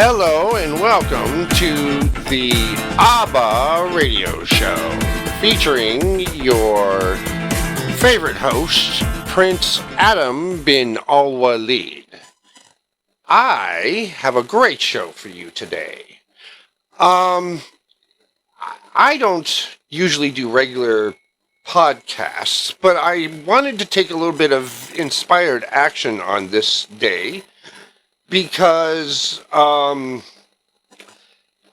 Hello and welcome to the ABBA Radio Show, featuring your favorite host, Prince Adam bin Al-Walid. I have a great show for you today. I don't usually do regular podcasts, but I wanted to take a little bit of inspired action on this day because I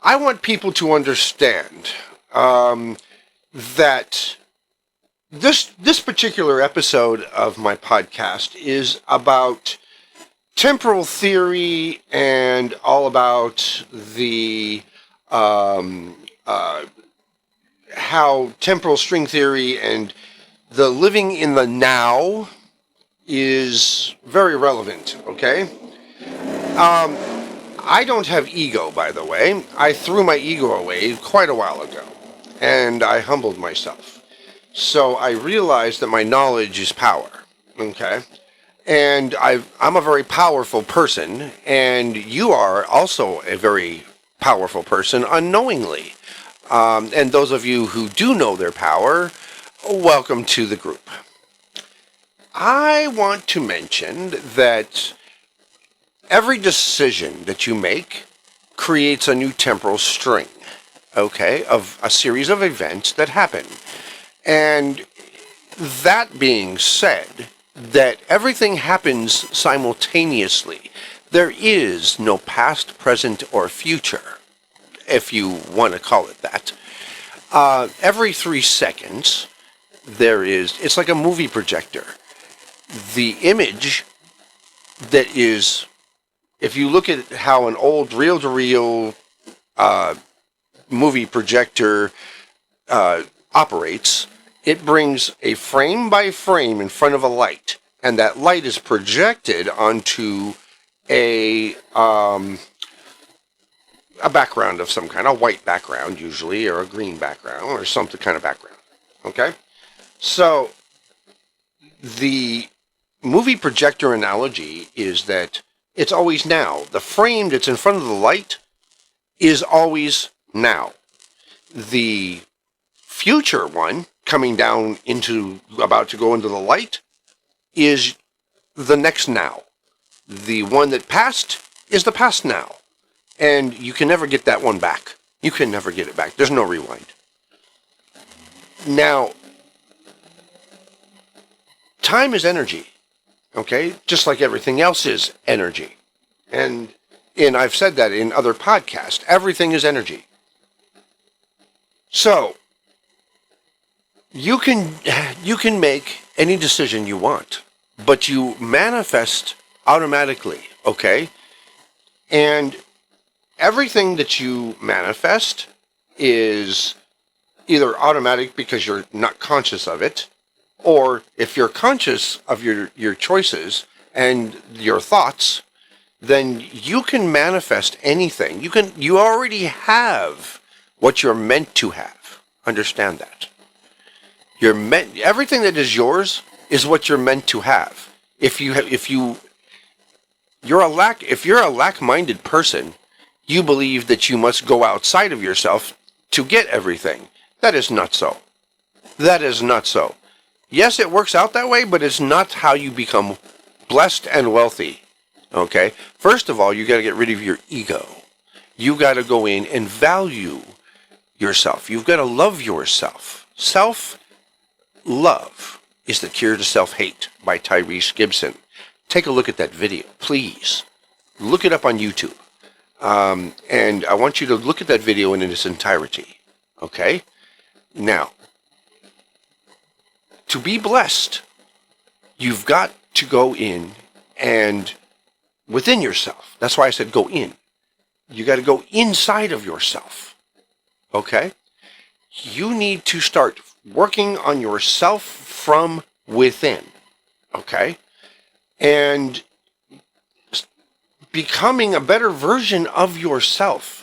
want people to understand that this particular episode of my podcast is about temporal theory and all about the how temporal string theory and the living in the now is very relevant, okay? I don't have ego, by the way. I threw my ego away quite a while ago, and I humbled myself. So I realized that my knowledge is power, okay? And I'm a very powerful person, and you are also a very powerful person unknowingly. And those of you who do know their power, welcome to the group. I want to mention that every decision that you make creates a new temporal string, okay, of a series of events that happen. And that being said, that everything happens simultaneously. There is no past, present, or future, if you want to call it that. Every 3 seconds, it's like a movie projector. The image that is, if you look at how an old reel-to-reel movie projector operates, it brings a frame by frame in front of a light, and that light is projected onto a background of some kind, a white background usually, or a green background, or some kind of background, okay? So, the movie projector analogy is that it's always now. The frame that's in front of the light is always now. The future one, coming down about to go into the light, is the next now. The one that passed is the past now. And you can never get that one back. You can never get it back. There's no rewind. Now, time is energy, okay? Just like everything else is energy. And I've said that in other podcasts. Everything is energy. So, you can make any decision you want, but you manifest automatically, okay? And everything that you manifest is either automatic because you're not conscious of it, or if you're conscious of your choices and your thoughts, then you can manifest anything. You already have what you're meant to have. Understand that. Everything that is yours is what you're meant to have. If you're a lack-minded person, you believe that you must go outside of yourself to get everything. That is not so. That is not so. Yes, it works out that way, but it's not how you become blessed and wealthy. Okay? First of all, you got to get rid of your ego. You got to go in and value yourself. You've got to love yourself. Self-love is the cure to self-hate by Tyrese Gibson. Take a look at that video, please. Look it up on YouTube. And I want you to look at that video in its entirety. Okay? Now, to be blessed, you've got to go in and within yourself. That's why I said go in. You got to go inside of yourself. Okay? You need to start working on yourself from within. Okay? And becoming a better version of yourself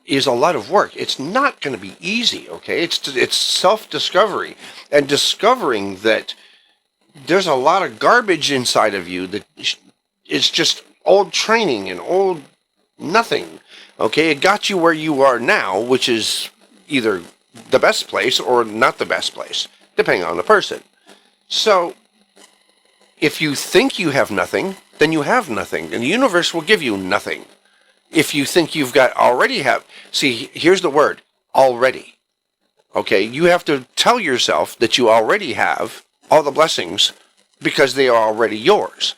is a lot of work. It's not going to be easy, okay? It's self-discovery and discovering that there's a lot of garbage inside of you that is just old training and old Nothing. Okay, it got you where you are now, which is either the best place or not the best place, depending on the person. So, if you think you have nothing, then you have nothing, and the universe will give you nothing. If you think you've got already have, see, here's the word, already. Okay, you have to tell yourself that you already have all the blessings because they are already yours.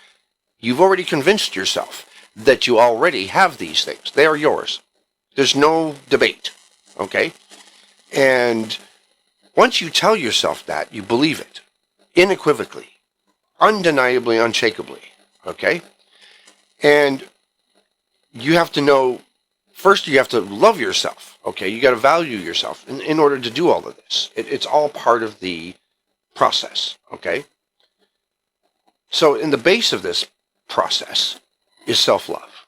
You've already convinced yourself that you already have these things. They are yours. There's no debate. Okay? And once you tell yourself that, you believe it unequivocally, undeniably, unshakably. Okay? And you have to know, first you have to love yourself. Okay? You got to value yourself in order to do all of this. It's all part of the process. Okay? So in the base of this process is self-love.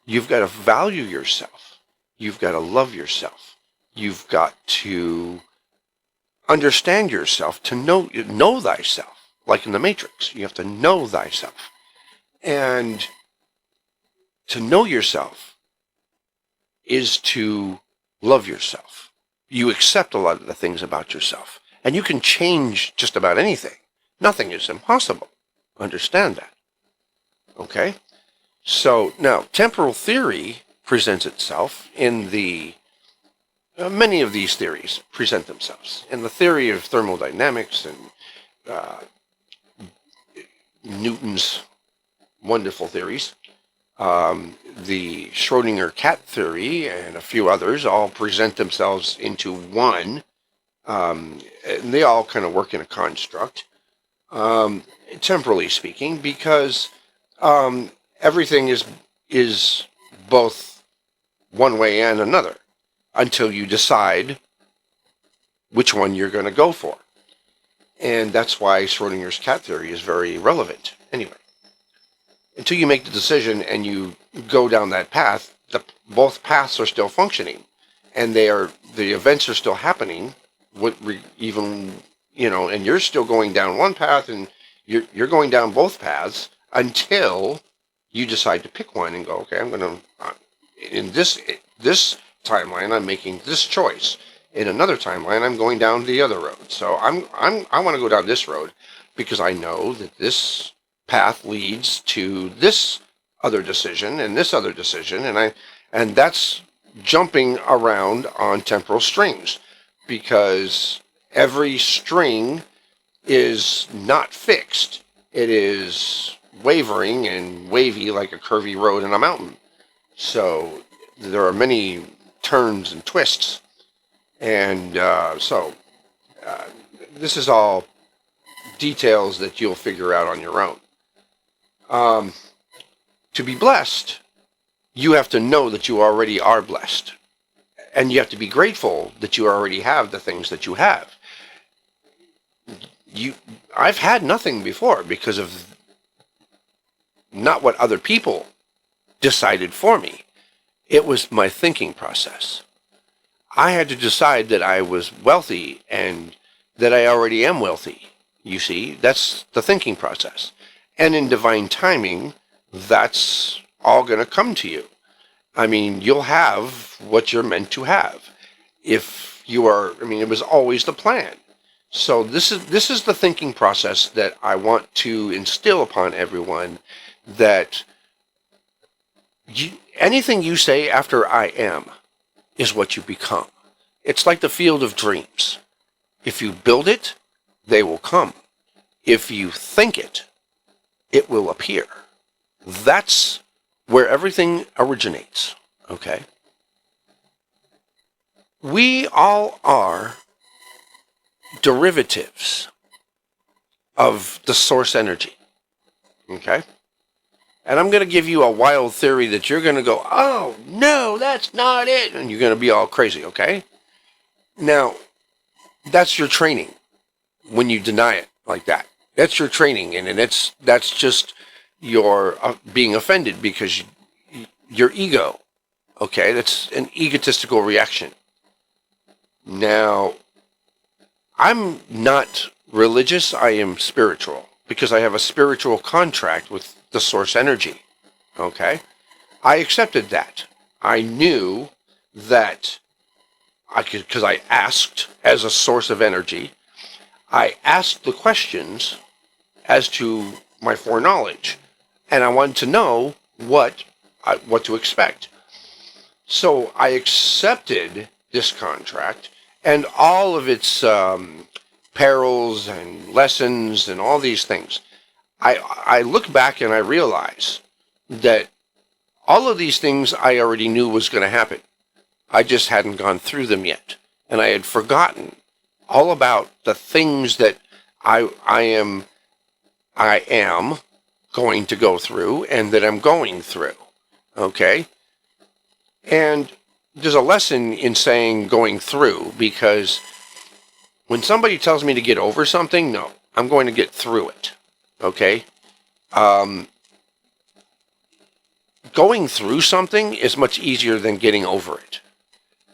You've got to value yourself. You've got to love yourself. You've got to understand yourself, to know thyself. Like in the Matrix, you have to know thyself. And to know yourself is to love yourself. You accept a lot of the things about yourself. And you can change just about anything. Nothing is impossible. Understand that. Okay? So now, temporal theory presents itself in the many of these theories present themselves in the theory of thermodynamics and Newton's wonderful theories. The Schrodinger cat theory and a few others all present themselves into one. And they all kind of work in a construct, temporally speaking, because everything is both one way and another until you decide which one you're going to go for. And that's why Schrodinger's cat theory is very relevant. Anyway, until you make the decision and you go down that path, both paths are still functioning, and the events are still happening. And you're still going down one path, and you're going down both paths until you decide to pick one and go, okay, I'm going to in this timeline, I'm making this choice. In another timeline, I'm going down the other road. So I want to go down this road because I know that this path leads to this other decision and this other decision, and that's jumping around on temporal strings, because every string is not fixed. It is wavering and wavy like a curvy road in a mountain. So there are many turns and twists. And this is all details that you'll figure out on your own. To be blessed, you have to know that you already are blessed. And you have to be grateful that you already have the things that you have. I've had nothing before because of not what other people decided for me. It was my thinking process. I had to decide that I was wealthy and that I already am wealthy. You see, that's the thinking process. And in divine timing, that's all going to come to you. I mean, you'll have what you're meant to have. If you are, it was always the plan. So this is the thinking process that I want to instill upon everyone, that anything you say after I am is what you become. It's like the field of dreams. If you build it, they will come. If you think it, it will appear. That's where everything originates, okay? We all are derivatives of the source energy, okay? And I'm going to give you a wild theory that you're going to go, oh, no, that's not it. And you're going to be all crazy, okay? Now, that's your training when you deny it like that. That's your training, and that's just your being offended because your ego, okay? That's an egotistical reaction. Now, I'm not religious, I am spiritual, because I have a spiritual contract with the source energy, okay? I accepted that. I knew that I could, because I asked as a source of energy, I asked the questions as to my foreknowledge, and I wanted to know what to expect. So I accepted this contract and all of its perils and lessons and all these things. I look back and I realize that all of these things I already knew was going to happen. I just hadn't gone through them yet. And I had forgotten all about the things that I am going to go through and that I'm going through. Okay? And there's a lesson in saying going through, because when somebody tells me to get over something, no, I'm going to get through it. Okay? Going through something is much easier than getting over it.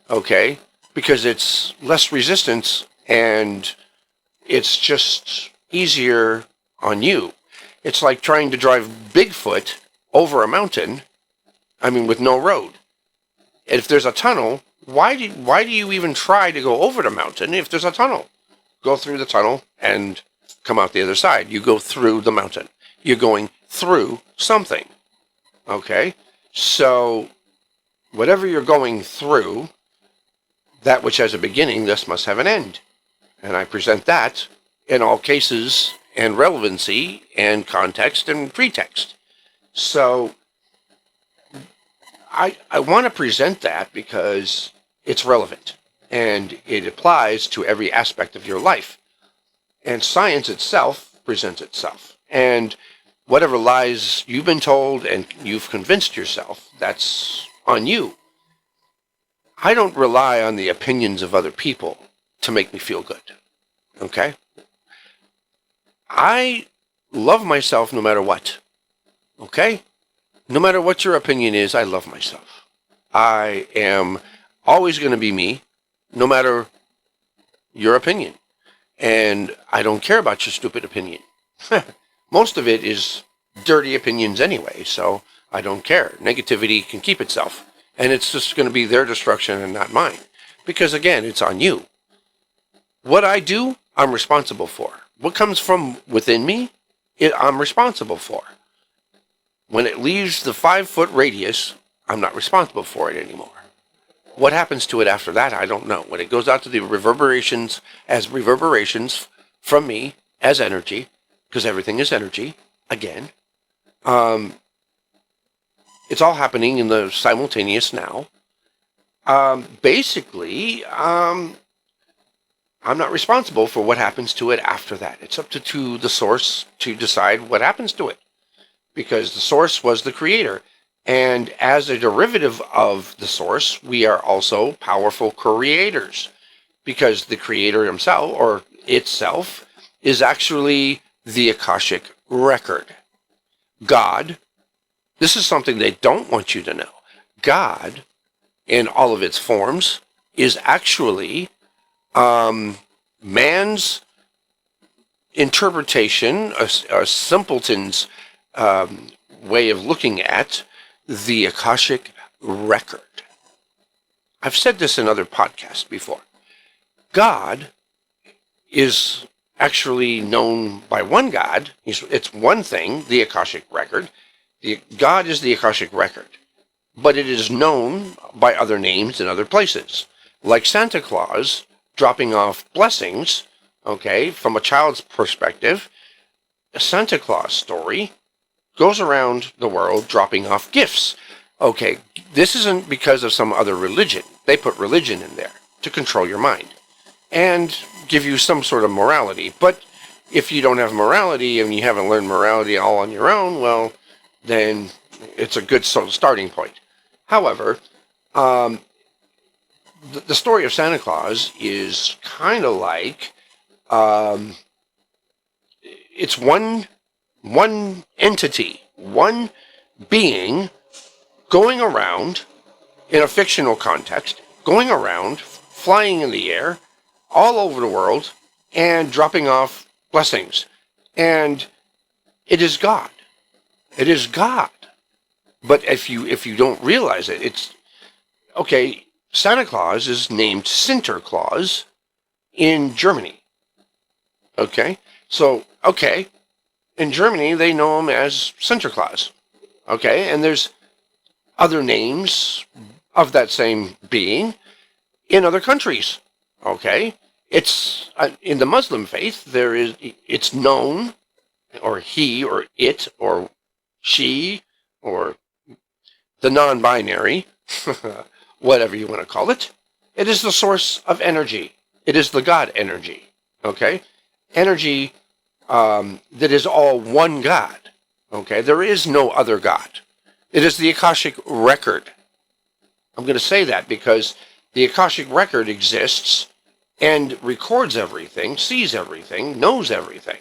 Okay? Because it's less resistance and it's just easier on you. It's like trying to drive Bigfoot over a mountain, with no road. If there's a tunnel, why do you even try to go over the mountain if there's a tunnel? Go through the tunnel and come out the other side. You go through the mountain. You're going through something. Okay? So, whatever you're going through, that which has a beginning, thus must have an end. And I present that in all cases and relevancy and context and pretext. So, I want to present that because it's relevant and it applies to every aspect of your life. And science itself presents itself. And whatever lies you've been told and you've convinced yourself, that's on you. I don't rely on the opinions of other people to make me feel good. Okay? I love myself no matter what. Okay? No matter what your opinion is, I love myself. I am always going to be me, no matter your opinion. And I don't care about your stupid opinion. Most of it is dirty opinions anyway, so I don't care. Negativity can keep itself. And it's just going to be their destruction and not mine. Because again, it's on you. What I do, I'm responsible for. What comes from within me, I'm responsible for. When it leaves the 5-foot radius, I'm not responsible for it anymore. What happens to it after that, I don't know. When it goes out to the reverberations as reverberations from me as energy, because everything is energy, again, it's all happening in the simultaneous now. Basically, I'm not responsible for what happens to it after that. It's up to the source to decide what happens to it. Because the source was the creator. And as a derivative of the source, we are also powerful creators. Because the creator himself, or itself, is actually the Akashic record. God, this is something they don't want you to know. God, in all of its forms, is actually man's interpretation, a simpleton's way of looking at the Akashic record. I've said this in other podcasts before. God is actually known by one God. It's one thing, the Akashic record. God is the Akashic record. But it is known by other names in other places. Like Santa Claus dropping off blessings, okay, from a child's perspective, a Santa Claus story goes around the world dropping off gifts. Okay, this isn't because of some other religion. They put religion in there to control your mind and give you some sort of morality. But if you don't have morality and you haven't learned morality all on your own, well, then it's a good starting point. However, the story of Santa Claus is kind of like it's one entity, one being going around in a fictional context, going around, flying in the air, all over the world, and dropping off blessings. And it is God. It is God. But if you don't realize it, okay, Santa Claus is named Sinterklaas in Germany. Okay, so, okay, in Germany they know him as Sinterklaas. Okay, and there's other names of that same being in other countries. Okay, it's in the Muslim faith. It's known, or he, or it, or she, or the non-binary, whatever you want to call it. It is the source of energy. It is the God energy. Okay, energy that is all one God. Okay, there is no other God. It is the Akashic record. I'm going to say that because the Akashic record exists and records everything, sees everything, knows everything.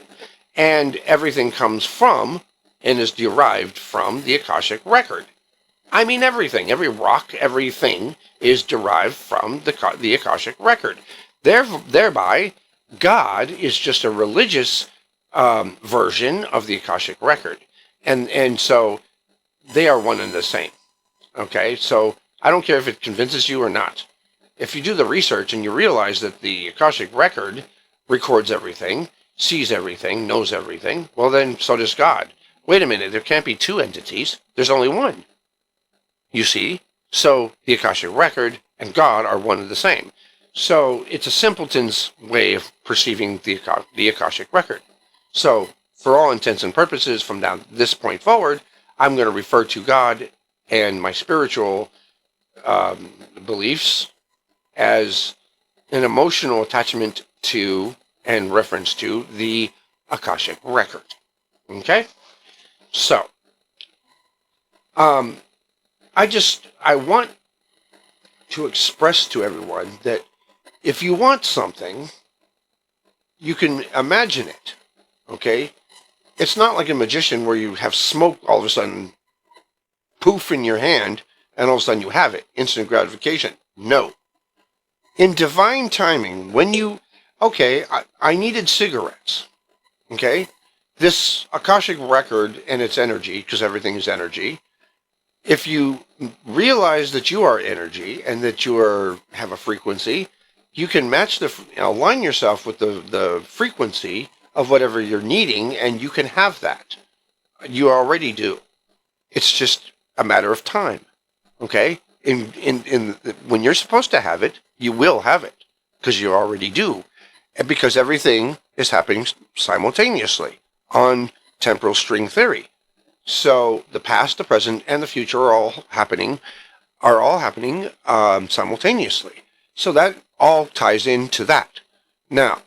And everything comes from and is derived from the Akashic record. I mean everything. Every rock, everything is derived from the Akashic record. Thereby, God is just a religious version of the Akashic record. And so they are one and the same. Okay, so I don't care if it convinces you or not. If you do the research and you realize that the Akashic record records everything, sees everything, knows everything, well then so does God. Wait a minute, there can't be two entities. There's only one. You see? So the Akashic record and God are one and the same. So it's a simpleton's way of perceiving the Akashic record. So for all intents and purposes, from this point forward, I'm going to refer to God and my spiritual beliefs as an emotional attachment to and reference to the Akashic record. Okay? So, I want to express to everyone that if you want something, you can imagine it. Okay? It's not like a magician where you have smoke all of a sudden poof in your hand and all of a sudden you have it. Instant gratification. No. In divine timing, when you, I needed cigarettes. Okay? This Akashic record and its energy, because everything is energy, if you realize that you are energy and that you have a frequency, you can align yourself with the frequency of whatever you're needing, and you can have that. You already do. It's just a matter of time. Okay? When you're supposed to have it, you will have it, because you already do. And because everything is happening simultaneously on temporal string theory. So the past, the present, and the future are all happening simultaneously. So that all ties into that. Now,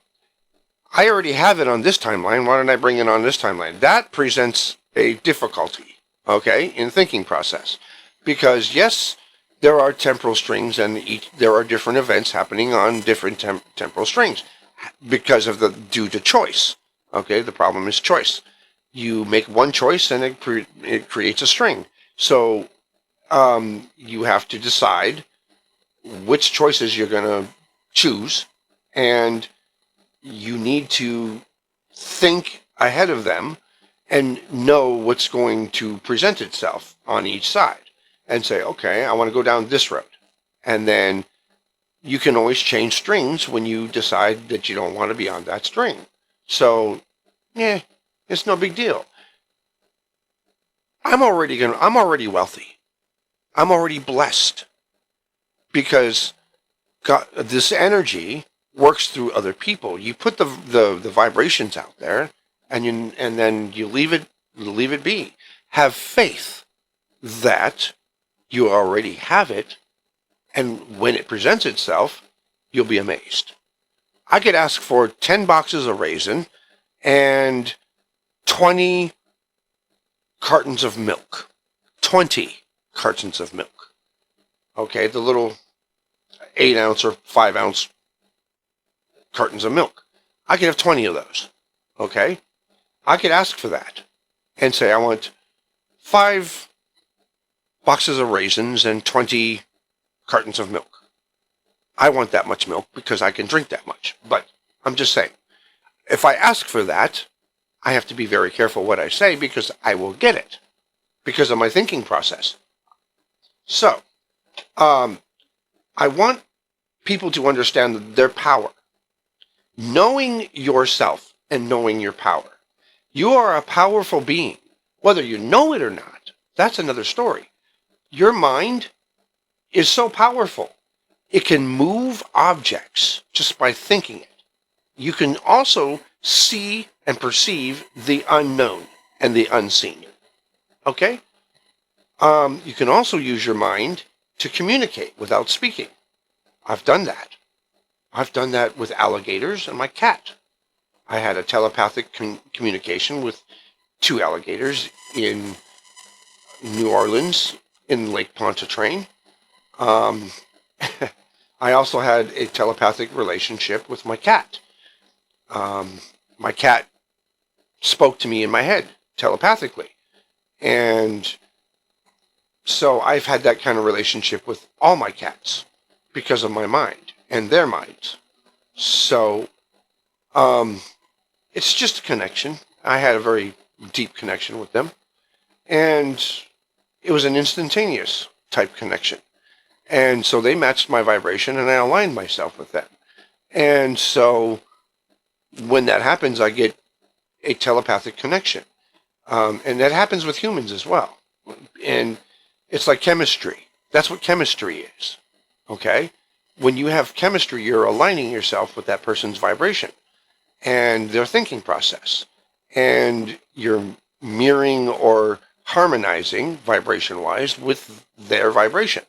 I already have it on this timeline. Why don't I bring it on this timeline? That presents a difficulty, okay, in thinking process. Because yes, there are temporal strings and there are different events happening on different temporal strings due to choice. Okay, the problem is choice. You make one choice and it creates a string. So you have to decide which choices you're going to choose, and you need to think ahead of them and know what's going to present itself on each side and say, okay, I want to go down this road. And then you can always change strings when you decide that you don't want to be on that string. So, it's no big deal. I'm already wealthy. I'm already blessed because this energy works through other people. You put the vibrations out there, and then you leave it be. Have faith that you already have it, and when it presents itself, you'll be amazed. I could ask for 10 boxes of raisin and 20 cartons of milk. 20 cartons of milk. Okay, the little 8-ounce or 5-ounce cartons of milk. I could have 20 of those. Okay? I could ask for that and say, I want 5 boxes of raisins and 20 cartons of milk. I want that much milk because I can drink that much. But I'm just saying, if I ask for that, I have to be very careful what I say because I will get it because of my thinking process. So, I want people to understand their power. Knowing yourself and knowing your power. You are a powerful being, whether you know it or not. That's another story. Your mind is so powerful. It can move objects just by thinking it. You can also see and perceive the unknown and the unseen. Okay? You can also use your mind to communicate without speaking. I've done that. I've done that with alligators and my cat. I had a telepathic communication with 2 alligators in New Orleans in Lake Pontchartrain. I also had a telepathic relationship with my cat. My cat spoke to me in my head telepathically. And so I've had that kind of relationship with all my cats because of my mind and their minds. So it's just a connection. I had a very deep connection with them. And it was an instantaneous type connection. And so they matched my vibration and I aligned myself with them. And so when that happens, I get a telepathic connection. And that happens with humans as well. And it's like chemistry. That's what chemistry is. Okay? When you have chemistry, you're aligning yourself with that person's vibration and their thinking process. And you're mirroring or harmonizing vibration-wise with their vibration.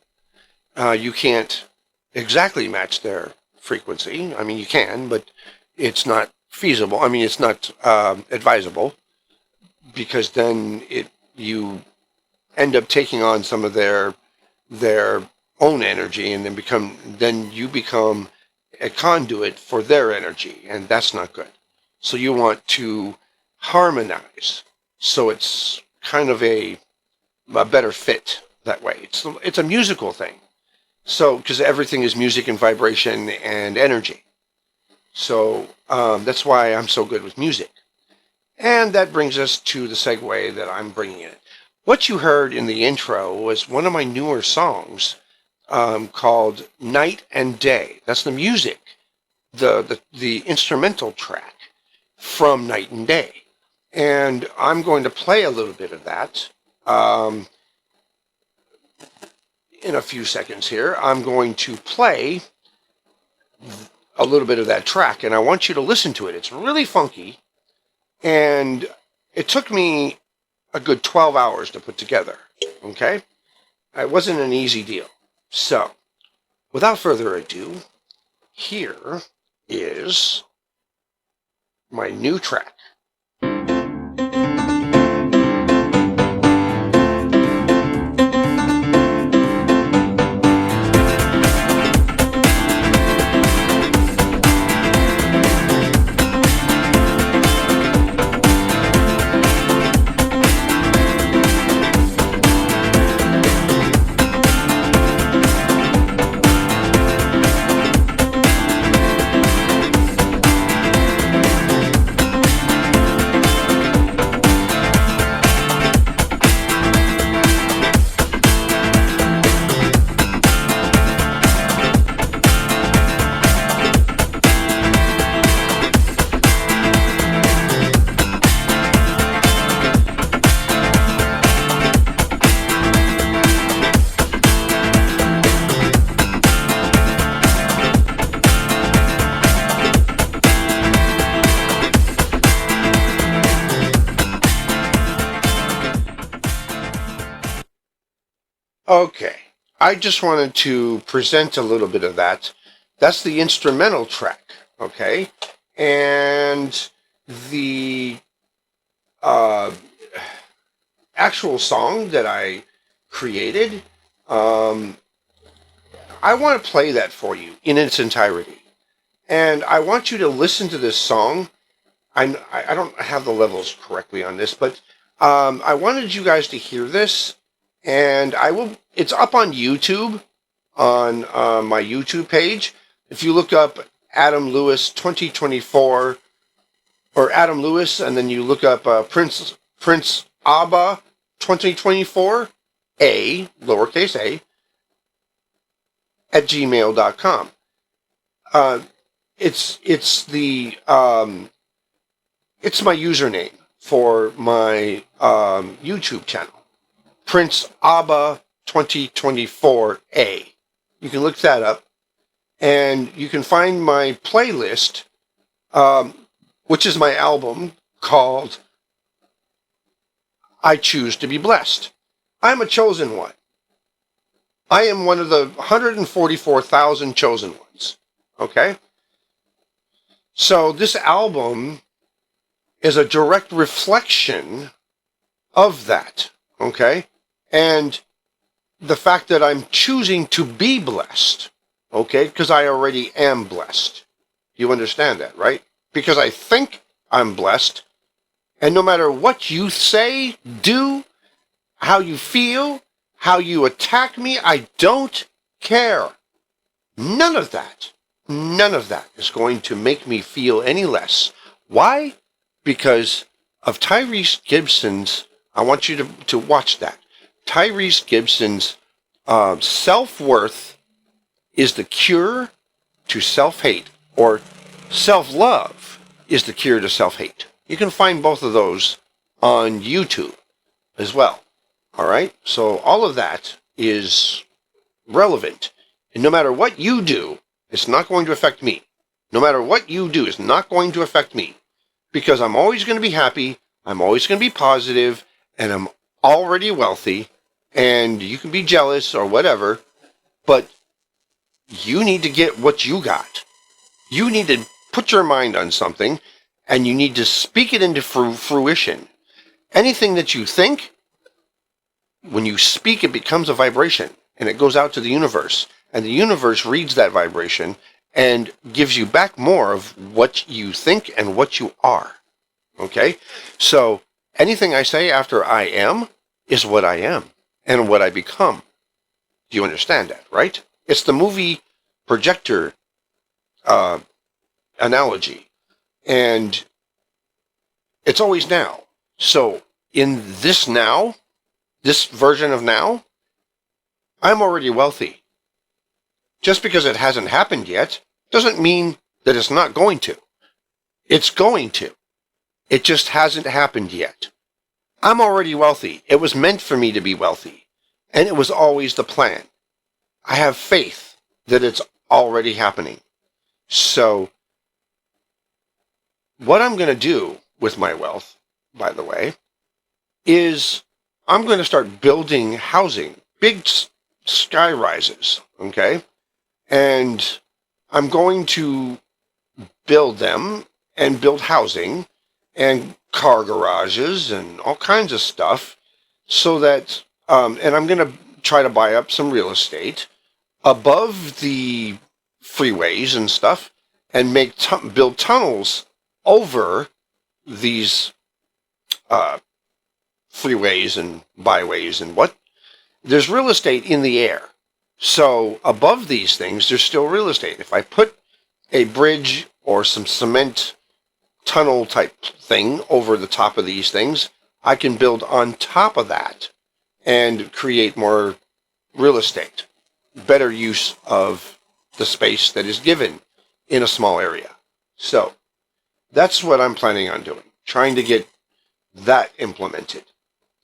You can't exactly match their frequency. I mean, you can, but it's not feasible. I mean, it's not advisable, because then you end up taking on some of their own energy, and then you become a conduit for their energy, and that's not good. So you want to harmonize, so it's kind of a better fit that way. It's a musical thing. So, because everything is music and vibration and energy. So that's why I'm so good with music. And that brings us to the segue that I'm bringing in. What you heard in the intro was one of my newer songs called Night and Day. That's the music, the instrumental track from Night and Day. And I'm going to play a little bit of that in a few seconds here. I'm going to play a little bit of that track, and I want you to listen to it. It's really funky, and it took me a good 12 hours to put together, okay? It wasn't an easy deal. So, without further ado, here is my new track. Okay, I just wanted to present a little bit of that. That's the instrumental track, okay? And the actual song that I created, I want to play that for you in its entirety. And I want you to listen to this song. I don't have the levels correctly on this, but I wanted you guys to hear this. And it's up on YouTube, on my YouTube page. If you look up Adam Lewis 2024, or Adam Lewis, and then you look up Prince Abba 2024, lowercase a, at gmail.com. It's my username for my YouTube channel, Prince Abba 2024A. You can look that up, and you can find my playlist, which is my album called I Choose to Be Blessed. I'm a chosen one. I am one of the 144,000 chosen ones. Okay? So this album is a direct reflection of that. Okay? And the fact that I'm choosing to be blessed. Okay? Because I already am blessed. You understand that, right? Because I think I'm blessed. And no matter what you say, do, how you feel, how you attack me, I don't care. None of that is going to make me feel any less. Why? Because of Tyrese Gibson's, I want you to watch that. Tyrese Gibson's self-worth is the cure to self-hate, or self-love is the cure to self-hate. You can find both of those on YouTube as well. All right? So all of that is relevant. And no matter what you do, it's not going to affect me. No matter what you do, it's not going to affect me. Because I'm always going to be happy, I'm always going to be positive, and I'm already wealthy, and you can be jealous or whatever, but you need to get what you got. You need to put your mind on something, and you need to speak it into fruition. Anything that you think, when you speak, it becomes a vibration, and it goes out to the universe. And the universe reads that vibration and gives you back more of what you think and what you are. Okay? So anything I say after I am is what I am and what I become. Do you understand that, right? It's the movie projector analogy. And it's always now. So in this now, this version of now, I'm already wealthy. Just because it hasn't happened yet doesn't mean that it's not going to. It's going to. It just hasn't happened yet. I'm already wealthy. It was meant for me to be wealthy. And it was always the plan. I have faith that it's already happening. So what I'm going to do with my wealth, by the way, is I'm going to start building housing, big sky rises, okay? And I'm going to build them and build housing and car garages and all kinds of stuff so that, and I'm going to try to buy up some real estate above the freeways and stuff and build tunnels over these freeways and byways and what. There's real estate in the air. So above these things, there's still real estate. If I put a bridge or some cement tunnel type thing over the top of these things, I can build on top of that and create more real estate. Better use of the space that is given in a small area. So that's what I'm planning on doing, trying to get that implemented.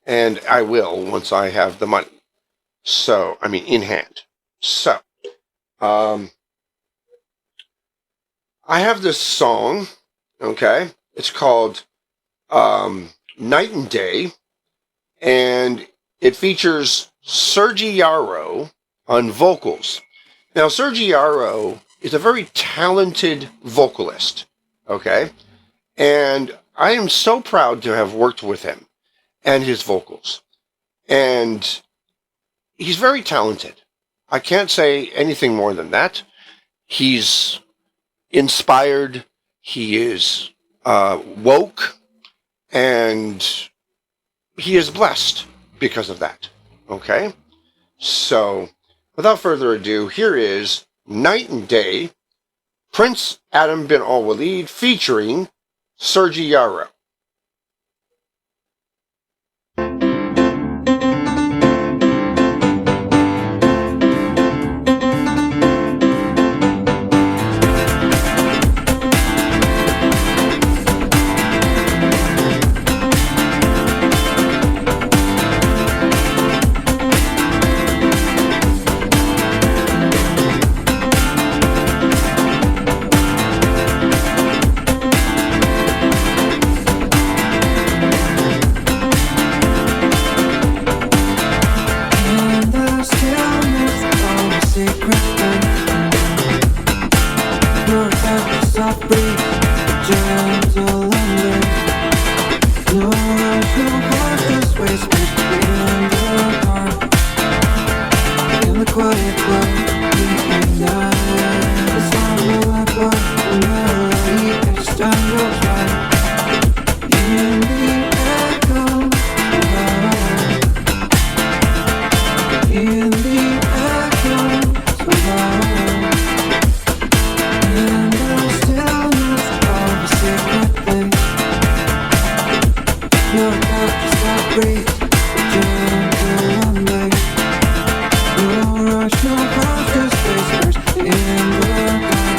And I will once I have the money. So, I mean, in hand. So, I have this song, okay? It's called Night and Day, and it features Sergi Yarrow on vocals. Now, Sergi Yarrow is a very talented vocalist, okay? And I am so proud to have worked with him and his vocals. And he's very talented. I can't say anything more than that. He's inspired. He is woke. And he is blessed because of that. Okay? So, without further ado, here is Night and Day, Prince Adam bin Al-Walid featuring Sergi Yarrow. You're not just a great gentle embrace. No rush, no rush, just whispers in the dark.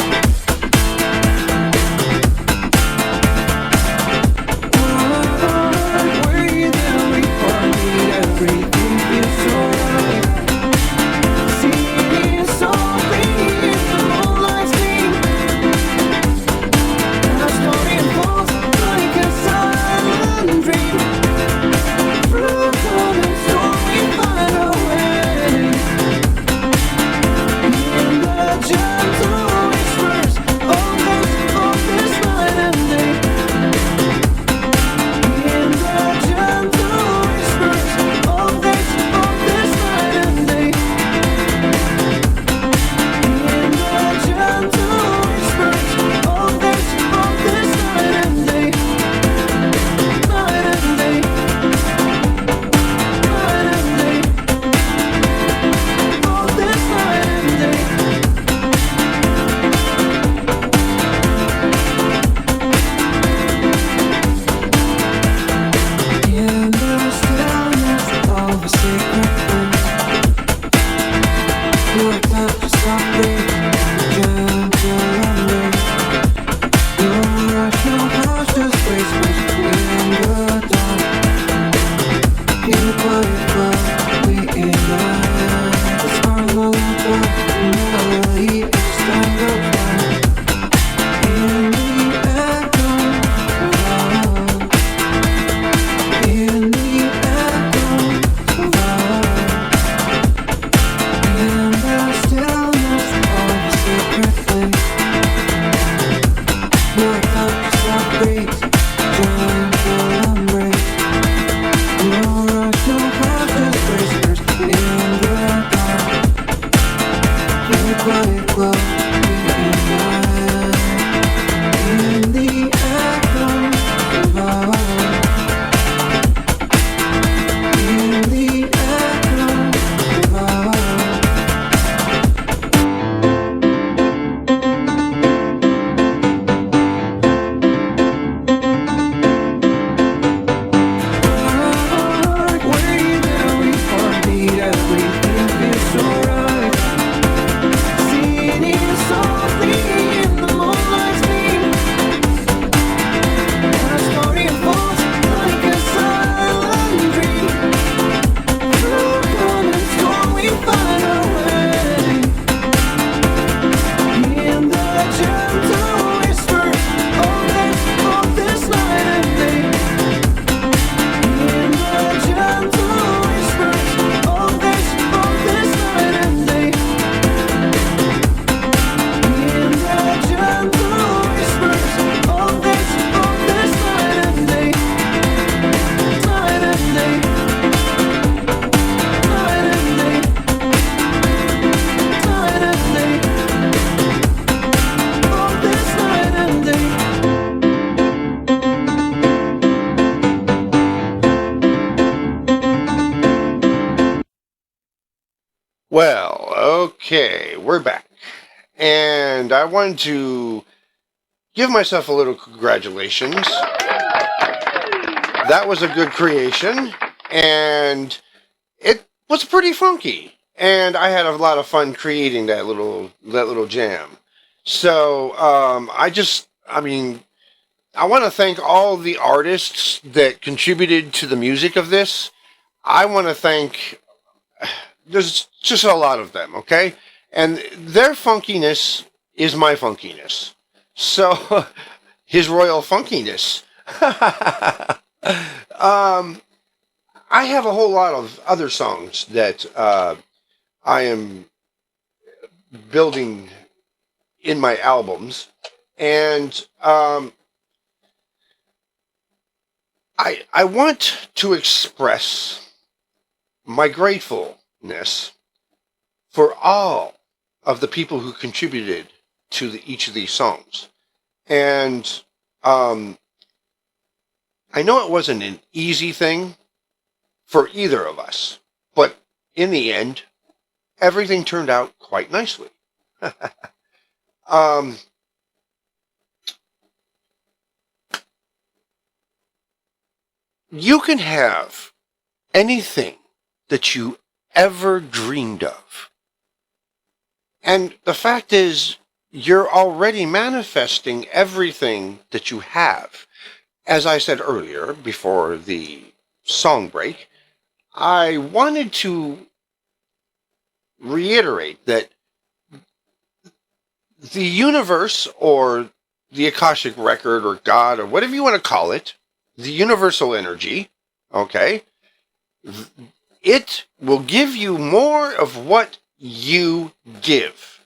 Were you there before me? Everything feels so right. Seeing softly in the moonlight's gleam. Our story unfolds like a silent dream. Through calm and storm we find our way. In the gentle whispers of this night and day. In the gentle whispers of this night and day. In the gentle whispers of this night and day. Night and day. Night and day. Of this night and day. In the stillness of a secret place, you're not just a great gentle embrace. No rush, no rush, just whispers in the dark. In the quiet club, we ignite the sparkle of melody each time goes by. In the echo of love. In the echo of love. In the stillness of a secret place. Your touch is a great gentle embrace. No rush, no rush, just whispers in the dark. In the quiet glow, we ignite. In the echo of love. In the echo of love. Were you there before me? Everything feels so right. Singing softly in the moonlight's gleam. Our story unfolds like a silent dream. Through calm and storm we find our way. In the gentle whispers of this night and day. In the gentle whispers of this night and day. In the gentle whispers of this night and day. Night and day. Night and day. Night and day. Of this night and day. Well, okay, we're back. And I wanted to give myself a little congratulations. That was a good creation, and it was pretty funky. And I had a lot of fun creating that little jam. So I mean, I want to thank all the artists that contributed to the music of this. I want to thank. There's just a lot of them, okay? And their funkiness is my funkiness. So, his royal funkiness. I have a whole lot of other songs that I am building in my albums. And I want to express my gratefulness for all of the people who contributed to each of these songs. And I know it wasn't an easy thing for either of us, but in the end, everything turned out quite nicely. um, You can have anything that you ever dreamed of. And the fact is, you're already manifesting everything that you have. As I said earlier, before the song break, I wanted to reiterate that the universe, or the Akashic record, or God, or whatever you want to call it, the universal energy, okay, it will give you more of what you give,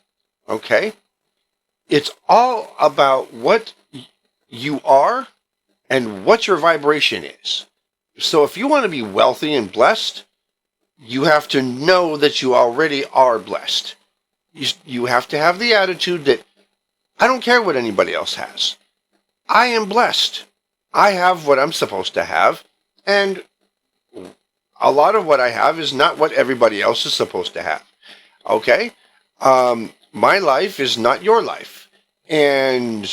okay? It's all about what you are and what your vibration is. So if you want to be wealthy and blessed, you have to know that you already are blessed. You have to have the attitude that I don't care what anybody else has. I am blessed. I have what I'm supposed to have, and a lot of what I have is not what everybody else is supposed to have. Okay? My life is not your life, and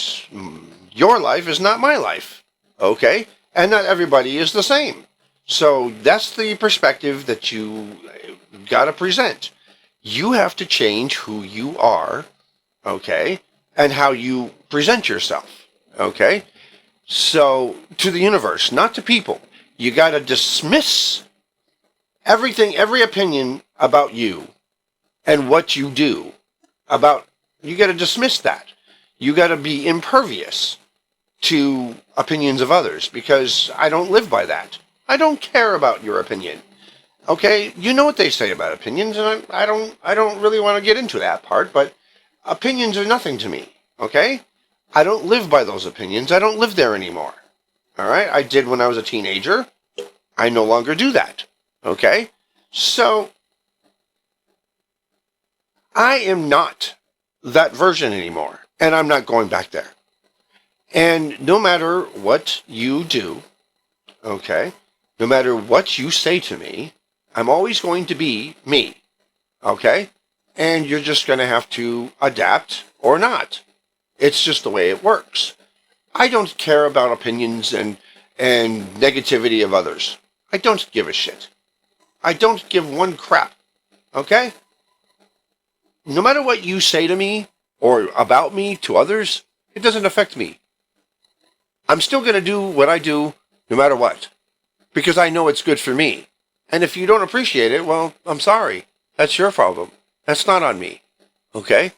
your life is not my life. Okay? And not everybody is the same. So that's the perspective that you got to present. You have to change who you are, okay, and how you present yourself, okay? So, to the universe, not to people. You got to dismiss everything, every opinion about you and what you do. You got to dismiss that. You got to be impervious to opinions of others, because I don't live by that. I don't care about your opinion. Okay, you know what they say about opinions, and I don't really want to get into that part, but opinions are nothing to me, okay? I don't live by those opinions. I don't live there anymore, all right? I did when I was a teenager. I no longer do that, okay? So, I am not that version anymore, and I'm not going back there. And no matter what you do, okay, no matter what you say to me, I'm always going to be me, okay? And you're just going to have to adapt or not. It's just the way it works. I don't care about opinions and negativity of others. I don't give a shit. I don't give one crap, okay? No matter what you say to me or about me to others, it doesn't affect me. I'm still going to do what I do no matter what, because I know it's good for me. And if you don't appreciate it, well, I'm sorry. That's your problem. That's not on me. Okay?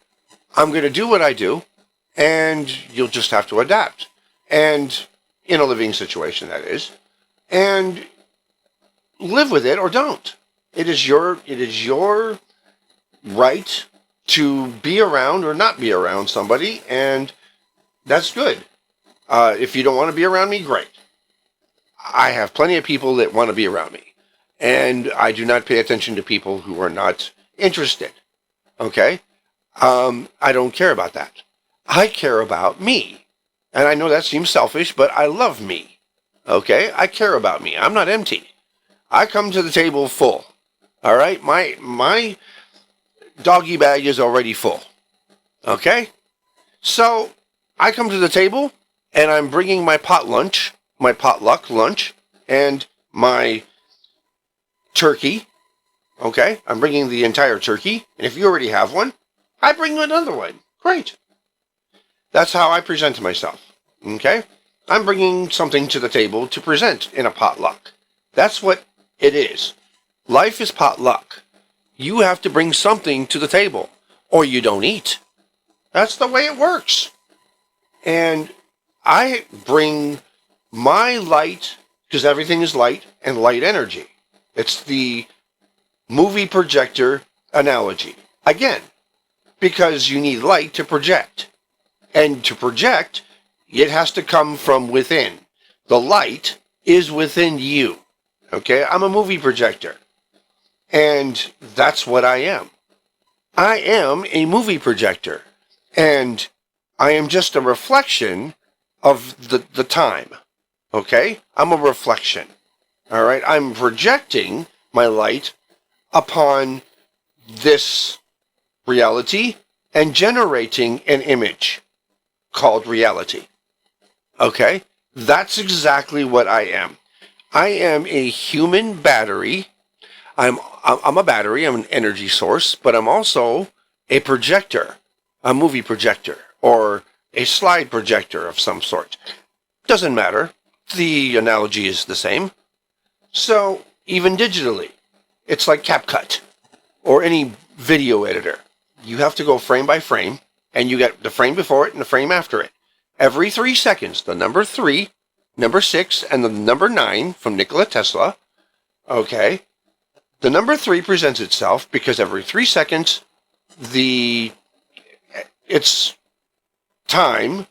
I'm going to do what I do, and you'll just have to adapt. And in a living situation, that is. And live with it or don't. It is your right to be around or not be around somebody, and that's good. If you don't want to be around me, great. I have plenty of people that want to be around me. And I do not pay attention to people who are not interested. Okay? I don't care about that. I care about me. And I know that seems selfish, but I love me. Okay? I care about me. I'm not empty. I come to the table full. All right? My doggy bag is already full. Okay? So, I come to the table, and I'm bringing my potluck lunch, and my turkey, okay? I'm bringing the entire turkey, and if you already have one, I bring you another one. Great. That's how I present myself, okay? I'm bringing something to the table to present in a potluck. That's what it is. Life is potluck. You have to bring something to the table, or you don't eat. That's the way it works. And I bring my light, because everything is light and light energy. It's the movie projector analogy. Again, because you need light to project. And to project, it has to come from within. The light is within you. Okay? I'm a movie projector. And that's what I am. I am a movie projector. And I am just a reflection of the time. Okay? I'm a reflection. All right? I'm projecting my light upon this reality and generating an image called reality. Okay? That's exactly what I am. I am a human battery. I'm a battery. I'm an energy source, but I'm also a projector, a movie projector, or a slide projector of some sort. Doesn't matter. The analogy is the same. So even digitally, it's like CapCut or any video editor. You have to go frame by frame, and you get the frame before it and the frame after it. Every 3 seconds, the number 3, number 6, and the number 9 from Nikola Tesla, okay, the number 3 presents itself because every 3 seconds, it's time,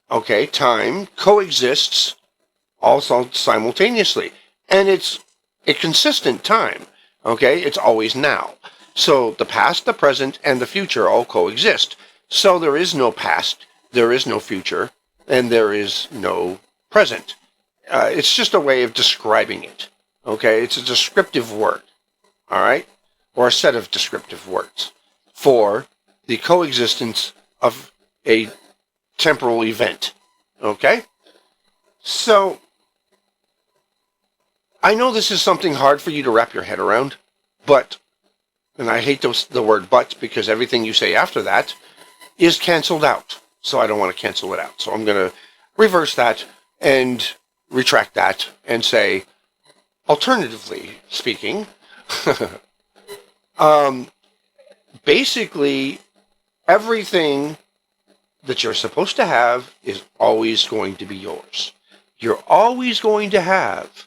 okay, time coexists also simultaneously. And it's a consistent time, okay? It's always now. So the past, the present, and the future all coexist. So there is no past, there is no future, and there is no present. It's just a way of describing it, okay? It's a descriptive word, all right? Or a set of descriptive words for the coexistence of a temporal event, okay? So I know this is something hard for you to wrap your head around, but, and I hate the word but because everything you say after that is canceled out. So I don't want to cancel it out. So I'm going to reverse that and retract that and say, alternatively speaking, basically everything that you're supposed to have is always going to be yours. You're always going to have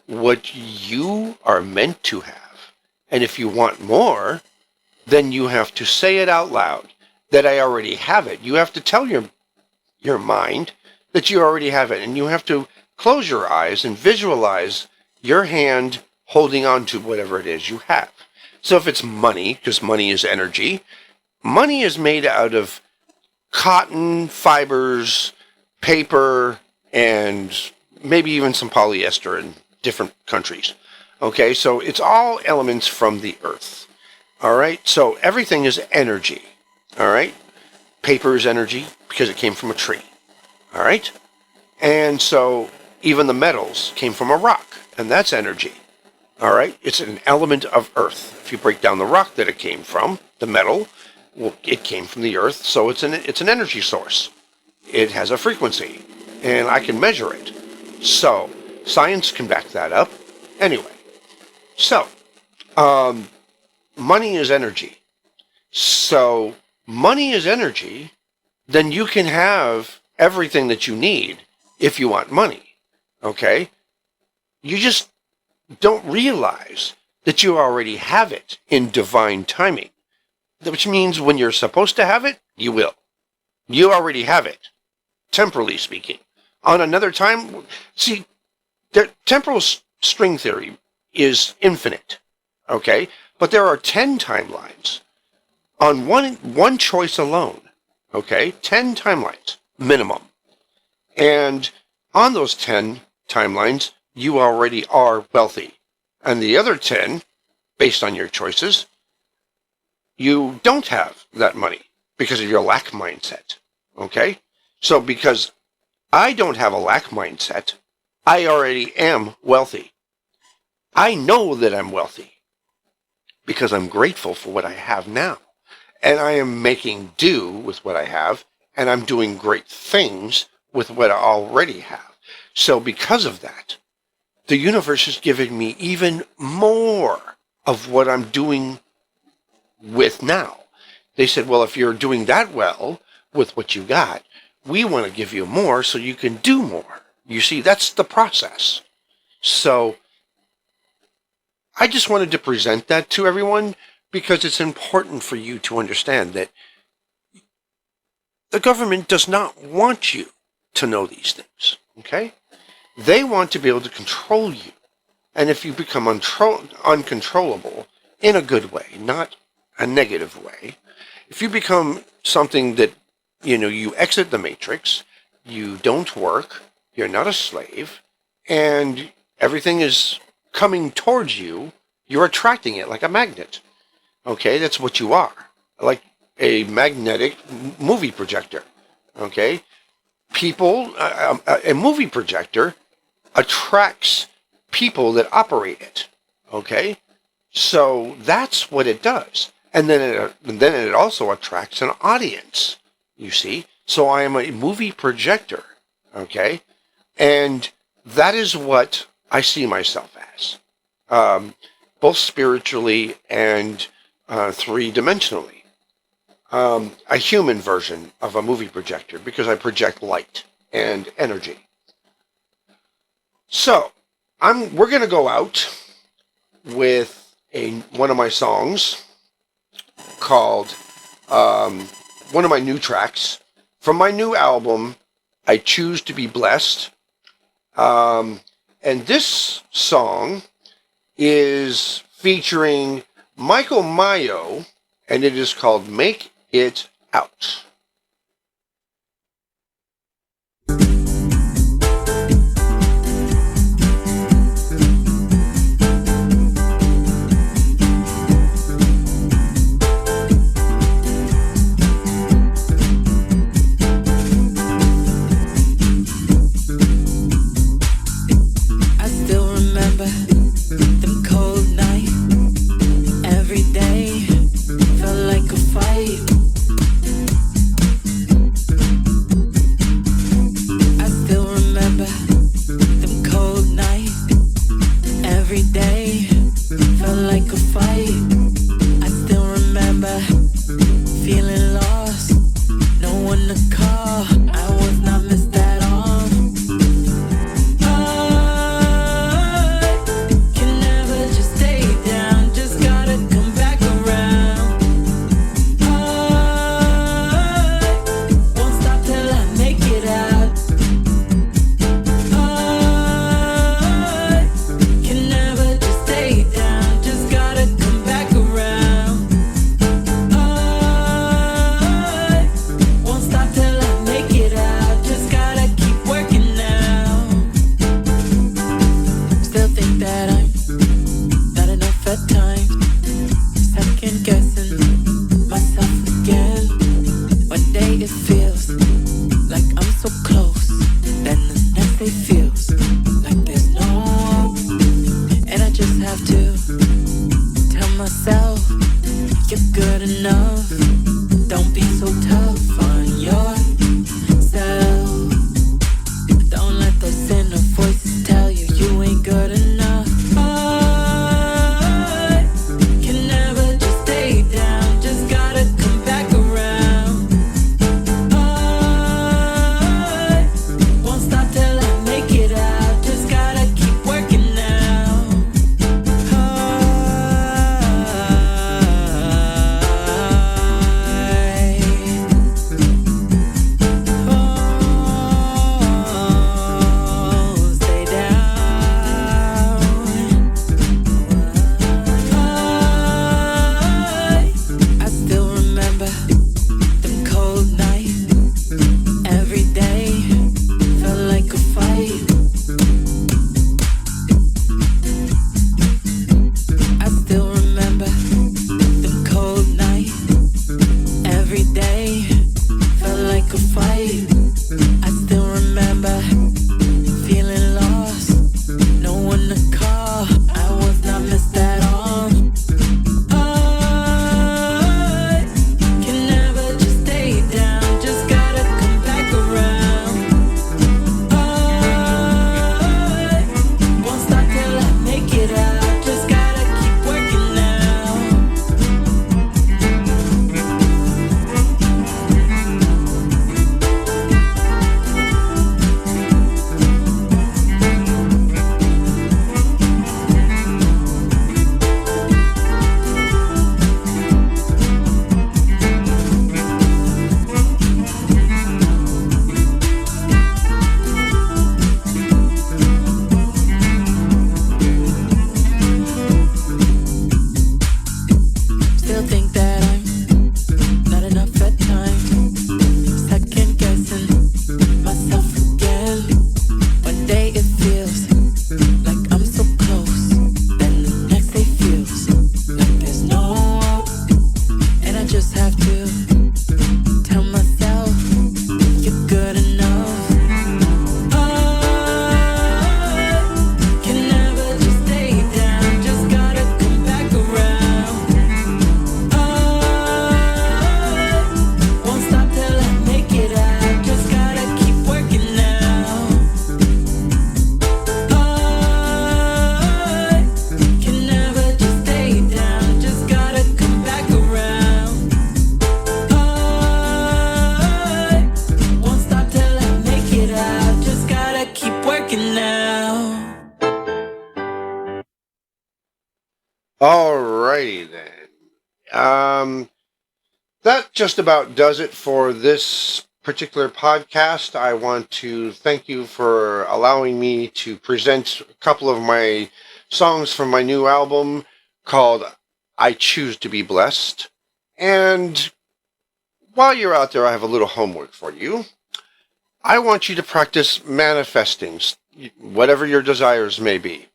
what you are meant to have. And if you want more, then you have to say it out loud that I already have it. You have to tell your mind that you already have it. And you have to close your eyes and visualize your hand holding on to whatever it is you have. So if it's money, because money is energy, money is made out of cotton, fibers, paper, and maybe even some polyester in different countries. Okay, so it's all elements from the earth. All right, so everything is energy. All right, paper is energy because it came from a tree. All right, and so even the metals came from a rock, and that's energy. All right, it's an element of earth. If you break down the rock that it came from, the metal, well, it came from the earth, so it's an energy source. It has a frequency, and I can measure it. So science can back that up. Anyway, so money is energy. So money is energy, then you can have everything that you need if you want money. Okay? You just don't realize that you already have it in divine timing. Which means when you're supposed to have it, you will. You already have it, temporally speaking. On another time, see, the temporal string theory is infinite, okay? But there are 10 timelines on one choice alone, okay? 10 timelines, minimum. And on those 10 timelines, you already are wealthy. And the other 10, based on your choices, you don't have that money because of your lack mindset, okay? So because I don't have a lack mindset, I already am wealthy. I know that I'm wealthy because I'm grateful for what I have now. And I am making do with what I have, and I'm doing great things with what I already have. So because of that, the universe is giving me even more of what I'm doing with now. They said, well, if you're doing that well with what you got, we want to give you more so you can do more. You see, that's the process. So I just wanted to present that to everyone because it's important for you to understand that the government does not want you to know these things, okay? They want to be able to control you. And if you become uncontrollable in a good way, not a negative way, if you become something that, you exit the matrix, you don't work, you're not a slave, and everything is coming towards you, you're attracting it like a magnet. Okay, that's what you are. Like a magnetic movie projector. Okay? People, a movie projector attracts people that operate it. Okay? So that's what it does. And then it also attracts an audience, you see. So I am a movie projector. Okay? And that is what I see myself as, both spiritually and three-dimensionally. A human version of a movie projector, because I project light and energy. So we're going to go out with one of my songs called one of my new tracks from my new album, I Choose to Be Blessed. And this song is featuring Michael Mayo, and it is called Make It Out. Alrighty then. That just about does it for this particular podcast. I want to thank you for allowing me to present a couple of my songs from my new album called I Choose to Be Blessed. And while you're out there, I have a little homework for you. I want you to practice manifesting, whatever your desires may be.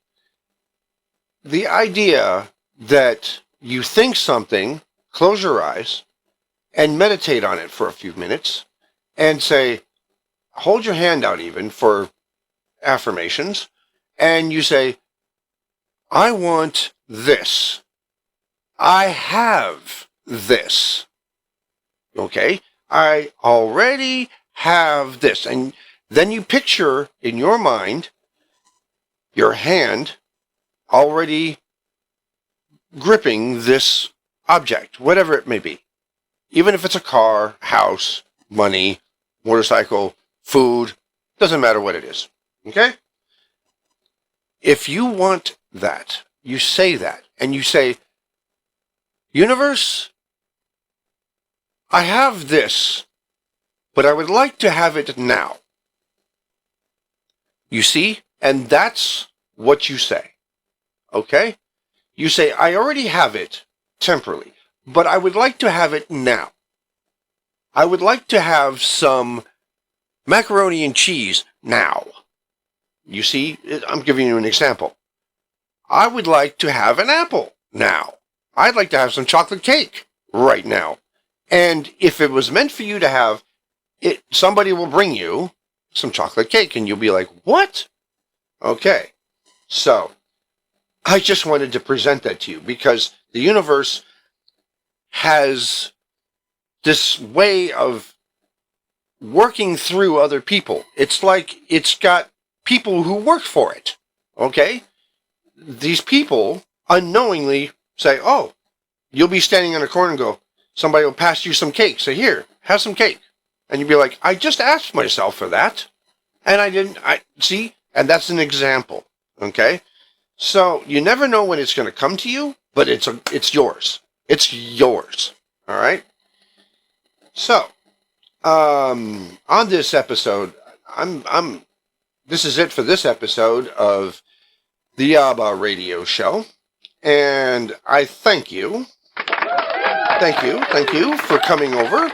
The idea that you think something, close your eyes, and meditate on it for a few minutes, and say, hold your hand out even for affirmations, and you say, I want this. I have this. Okay? I already have this. And then you picture in your mind your hand already gripping this object, whatever it may be. Even if it's a car, house, money, motorcycle, food, doesn't matter what it is. Okay? If you want that, you say that, and you say, Universe, I have this, but I would like to have it now. You see? And that's what you say. Okay? You say, I already have it temporarily, but I would like to have it now. I would like to have some macaroni and cheese now. You see, I'm giving you an example. I would like to have an apple now. I'd like to have some chocolate cake right now. And if it was meant for you to have it, somebody will bring you some chocolate cake and you'll be like, what? Okay. So I just wanted to present that to you because the universe has this way of working through other people. It's like it's got people who work for it. Okay? These people unknowingly say, oh, you'll be standing in a corner and go, somebody will pass you some cake. Say, here, have some cake. And you'll be like, I just asked myself for that. And I didn't, see? And that's an example. Okay? So you never know when it's going to come to you, but it's yours. It's yours. All right? So, on this episode, this is it for this episode of the Abba Radio Show. And I thank you for coming over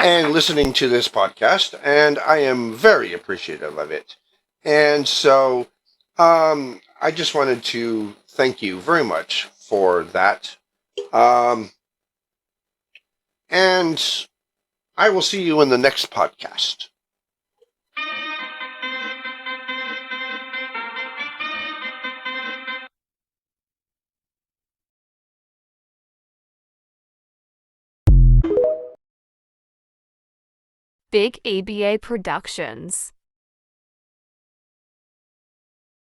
and listening to this podcast. And I am very appreciative of it. And so, I just wanted to thank you very much for that. And I will see you in the next podcast. Big ABA Productions.